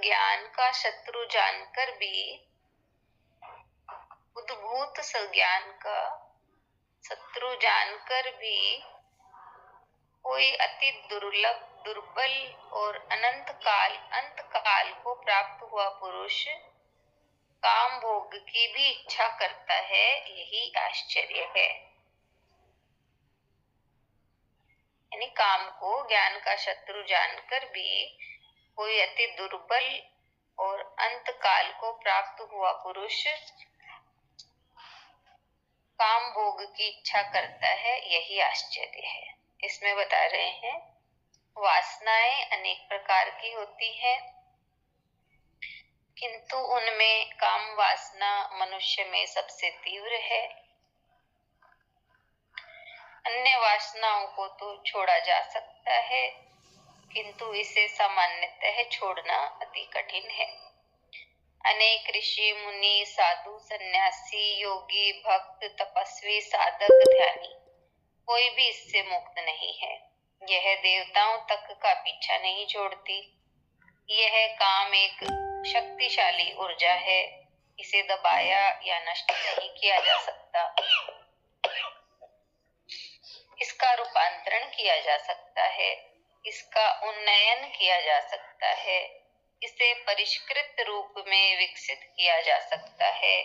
ज्ञान का शत्रु जानकर भी, उद्भूत ज्ञान का शत्रु जानकर भी कोई अति दुर्बल और अंत काल को प्राप्त हुआ पुरुष काम भोग की भी इच्छा करता है, यही आश्चर्य है। यानी काम को ज्ञान का शत्रु जानकर भी कोई अति दुर्बल और अंत काल को प्राप्त हुआ पुरुष काम भोग की इच्छा करता है, यही आश्चर्य है। इसमें बता रहे हैं वासनाएं अनेक प्रकार की होती है, किंतु उनमें काम वासना मनुष्य में सबसे तीव्र है। अन्य वासनाओं को तो छोड़ा जा सकता है, किंतु इसे सामान्यतः छोड़ना अति कठिन है। अनेक ऋषि मुनि साधु सन्यासी योगी भक्त तपस्वी साधक ध्यानी कोई भी इससे मुक्त नहीं है। यह देवताओं तक का पीछा नहीं छोड़ती। यह काम एक शक्तिशाली ऊर्जा है, इसे दबाया या नष्ट नहीं किया जा सकता। इसका रूपांतरण किया जा सकता है, इसका उन्नयन किया जा सकता है, इसे परिष्कृत रूप में विकसित किया जा सकता है।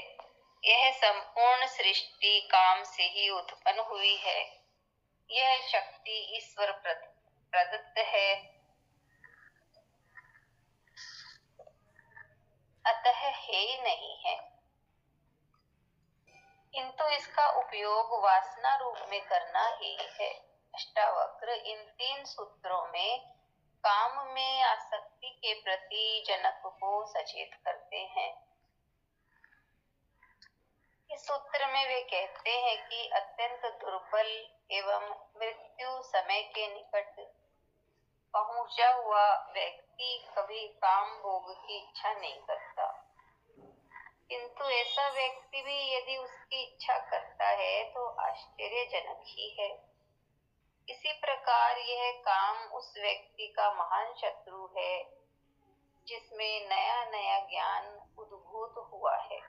यह संपूर्ण सृष्टि काम से ही उत्पन्न हुई है। यह शक्ति ईश्वर प्रदत्त है, अतः है ही नहीं है, किंतु इसका उपयोग वासना रूप में करना ही है। अष्टावक्र इन 3 सूत्रों में काम में आसक्ति के प्रति जनक को सचेत करते हैं। इस सूत्र में वे कहते हैं कि अत्यंत दुर्बल एवं मृत्यु समय के निकट पहुंचा हुआ व्यक्ति कभी काम भोग की इच्छा नहीं करता, किंतु ऐसा व्यक्ति भी यदि उसकी इच्छा करता है तो आश्चर्यजनक ही है। इसी प्रकार यह काम उस व्यक्ति का महान शत्रु है जिसमें नया नया ज्ञान उद्भूत हुआ है,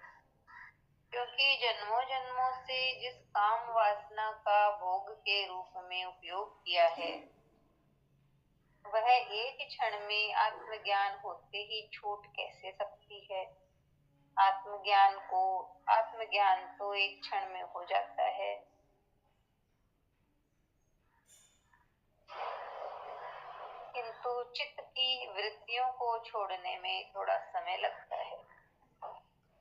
क्योंकि जन्मों जन्मों से जिस काम वासना का भोग के रूप में उपयोग किया है, वह एक क्षण में आत्मज्ञान होते ही छूट कैसे सकती है। आत्मज्ञान तो एक क्षण में हो जाता है, किंतु चित्त की वृत्तियों को छोड़ने में थोड़ा समय लगता है।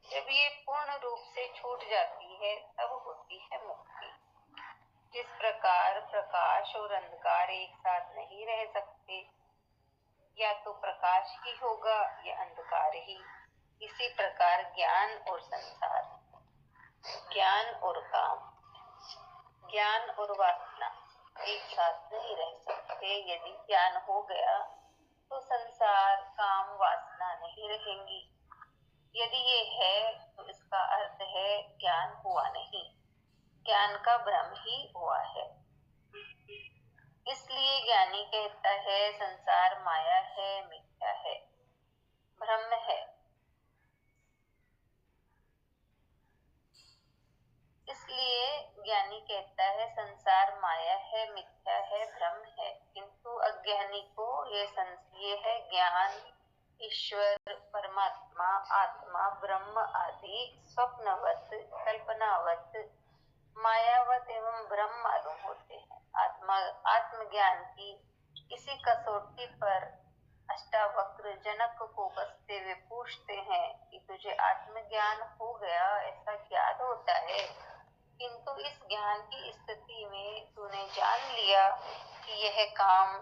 जब ये पूर्ण रूप से छूट जाती है तब होती है मुक्ति। जिस प्रकार प्रकाश और अंधकार एक साथ नहीं रह सकते, या तो प्रकाश ही होगा या अंधकार ही, इसी प्रकार ज्ञान और संसार, ज्ञान और काम, ज्ञान और वासना एक साथ नहीं रह सकते। यदि ज्ञान हो गया तो संसार काम वासना नहीं रहेंगी। यदि ये है तो इसका अर्थ है ज्ञान हुआ नहीं, ज्ञान का भ्रम ही हुआ है। इसलिए ज्ञानी कहता है संसार माया है, मिथ्या है, भ्रम है। इसलिए ज्ञानी कहता है संसार माया है, मिथ्या है, भ्रम है, किंतु अज्ञानी को ये है ज्ञान, ईश्वर, परमात्मा, आत्मा, ब्रह्म आदि स्वप्नवत, कल्पनावत, मायावत एवं भ्रम मालूम होते हैं। आत्मज्ञान की इसी कसौटी पर अष्टावक्र जनक को कसते हुए पूछते हैं कि तुझे आत्मज्ञान हो गया ऐसा ज्ञान होता है, किंतु इस ज्ञान की स्थिति में तूने जान लिया कि यह काम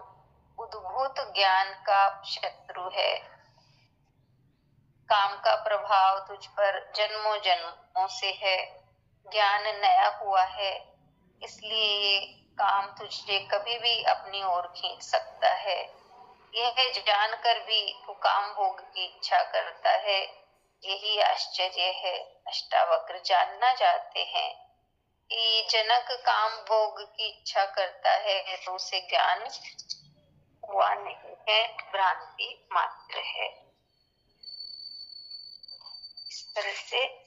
उद्भूत ज्ञान का शत्रु है। काम का प्रभाव तुझ पर जन्मों जन्मों से है, ज्ञान नया हुआ है, इसलिए ये काम तुझे कभी भी अपनी ओर खींच सकता है। यह जानकर भी तू काम भोग की इच्छा करता है, यही आश्चर्य है। अष्टावक्र जानना चाहते हैं कि जनक काम भोग की इच्छा करता है तो उसे ज्ञान हुआ नहीं है, भ्रांति मात्र है। इस तरह से